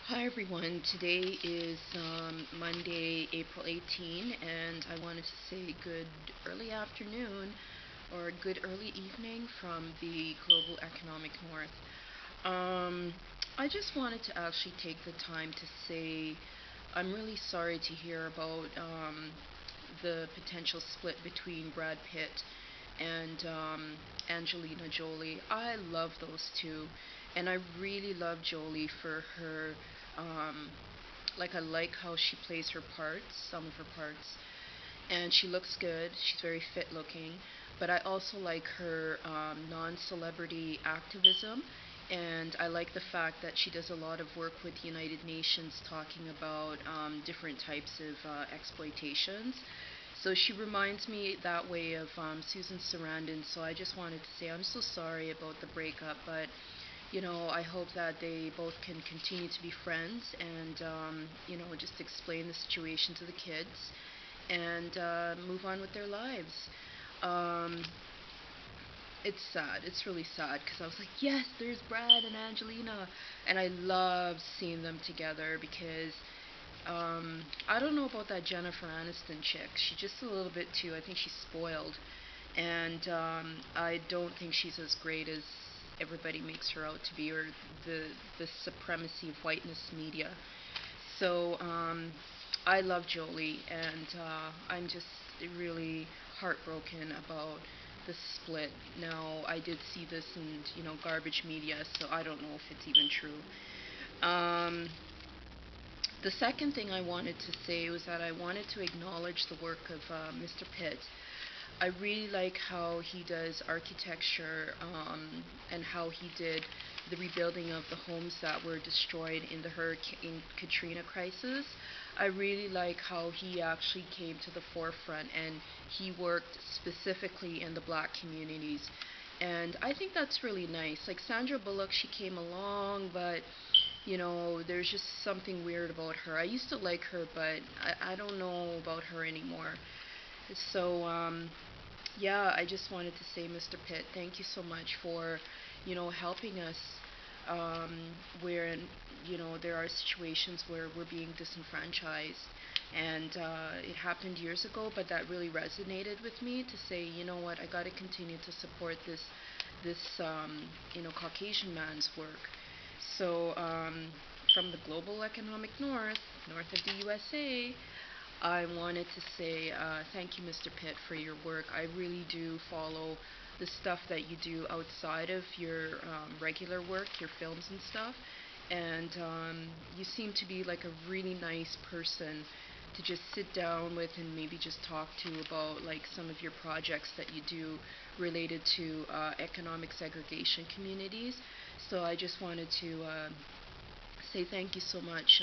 Hi everyone, today is Monday, April 18, and I wanted to say good early afternoon or good early evening from the global economic north. I just wanted to actually take the time to say I'm really sorry to hear about the potential split between Brad Pitt and Angelina Jolie. I love those two, and I really love Jolie for her. Um, I like how she plays her parts, some of her parts, and she looks good. She's very fit looking, but I also like her non-celebrity activism, and I like the fact that she does a lot of work with the United Nations talking about different types of exploitations. So she reminds me that way of Susan Sarandon. So I just wanted to say I'm so sorry about the breakup, but I hope that they both can continue to be friends and just explain the situation to the kids and move on with their lives. Um, it's sad. It's really sad because I was like, yes, there's Brad and Angelina, and I love seeing them together because I don't know about that Jennifer Aniston chick. She's just a little bit too. I think she's spoiled, and I don't think she's as great as everybody makes her out to be, or the supremacy of whiteness media. So I love Jolie, and I'm just really heartbroken about the split. Now, I did see this in garbage media, so I don't know if it's even true. Um, the second thing I wanted to say was that I wanted to acknowledge the work of Mr. Pitt. I really like how he does architecture and how he did the rebuilding of the homes that were destroyed in the Hurricane Katrina crisis. I really like how he actually came to the forefront and he worked specifically in the black communities. And I think that's really nice. Like Sandra Bullock, she came along, but there's just something weird about her. I used to like her, but I don't know about her anymore. So, yeah, I just wanted to say, Mr. Pitt, thank you so much for, helping us um, where, there are situations where we're being disenfranchised. And it happened years ago, but that really resonated with me to say, you know what, I got to continue to support this Caucasian man's work. So, from the global economic north, north of the USA, I wanted to say thank you, Mr. Pitt, for your work. I really do follow the stuff that you do outside of your regular work, your films and stuff. And you seem to be like a really nice person to just sit down with and maybe just talk to about like some of your projects that you do related to economic segregation communities. So I just wanted to say thank you so much.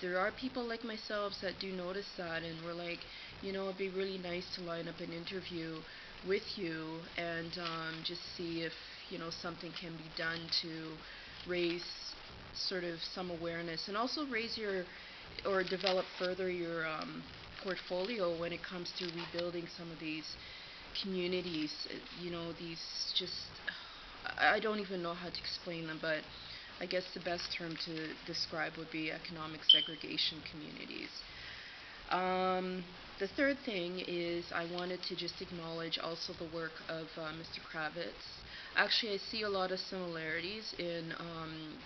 There are people like myself that do notice that, and we're like, it'd be really nice to line up an interview with you and just see if something can be done to raise sort of some awareness and also raise your or develop further your portfolio when it comes to rebuilding some of these communities. These just I don't even know how to explain them, but I guess the best term to describe would be economic segregation communities. The third thing is I wanted to just acknowledge also the work of Mr. Kravitz. Actually, I see a lot of similarities in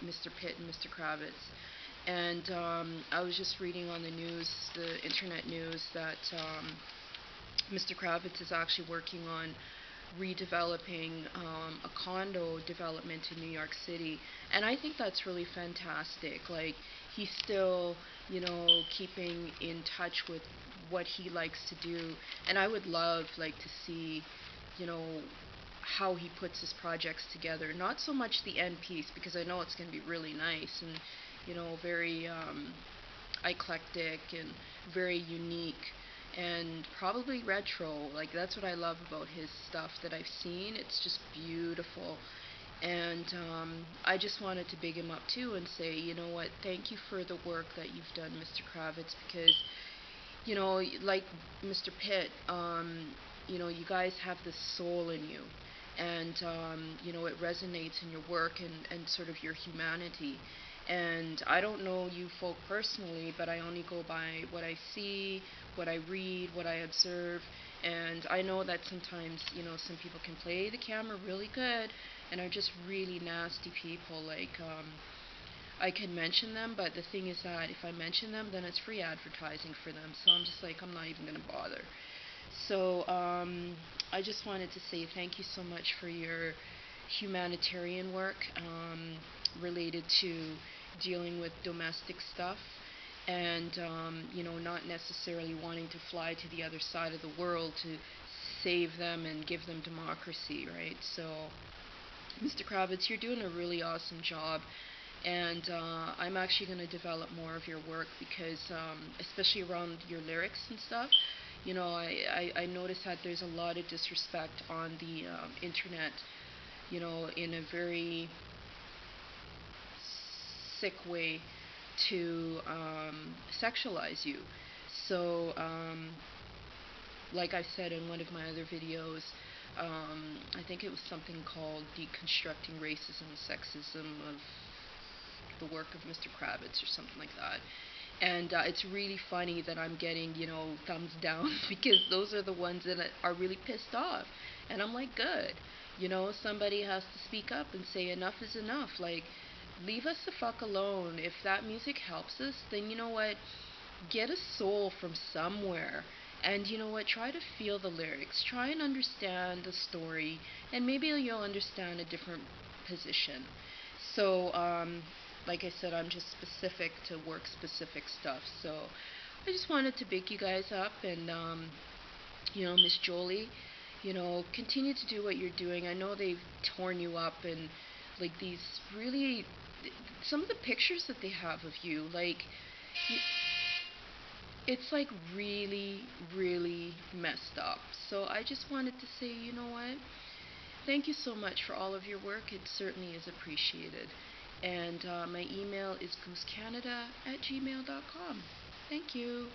Mr. Pitt and Mr. Kravitz. And I was just reading on the news, the internet news, that Mr. Kravitz is actually working on redeveloping a condo development in New York City, and I think that's really fantastic. Like he's still, keeping in touch with what he likes to do, and I would love like to see, you know, how he puts his projects together. Not so much the end piece because I know it's going to be really nice and very eclectic and very unique and probably retro. Like that's what I love about his stuff that I've seen. It's just beautiful. And I just wanted to big him up too and say, you know what, thank you for the work that you've done, Mr. Kravitz, because, like Mr. Pitt, you guys have this soul in you. And, it resonates in your work and sort of your humanity. And I don't know you folk personally, but I only go by what I see, what I read, what I observe. And I know that sometimes, some people can play the camera really good and are just really nasty people. Like, I can mention them, but the thing is that if I mention them, then it's free advertising for them. So I'm just like, I'm not even going to bother. So I just wanted to say thank you so much for your humanitarian work related to dealing with domestic stuff, and not necessarily wanting to fly to the other side of the world to save them and give them democracy, right? So, Mr. Kravitz, you're doing a really awesome job, and I'm actually going to develop more of your work because, especially around your lyrics and stuff, I notice that there's a lot of disrespect on the internet, in a very sick way to sexualize you. So, like I said in one of my other videos, I think it was something called Deconstructing Racism and Sexism of the Work of Mr. Kravitz or something like that. And it's really funny that I'm getting, thumbs down because those are the ones that are really pissed off. And I'm like, good. Somebody has to speak up and say enough is enough. Like, leave us the fuck alone. If that music helps us, then you know what? Get a soul from somewhere. And you know what? Try to feel the lyrics. Try and understand the story. And maybe you'll understand a different position. So, like I said, I'm just specific to work-specific stuff. So I just wanted to big you guys up. And, Miss Jolie, continue to do what you're doing. I know they've torn you up and, like, these really, some of the pictures that they have of you, like, it's like really, really messed up. So I just wanted to say, you know what? Thank you so much for all of your work. It certainly is appreciated. And my email is goosecanada@gmail.com. Thank you.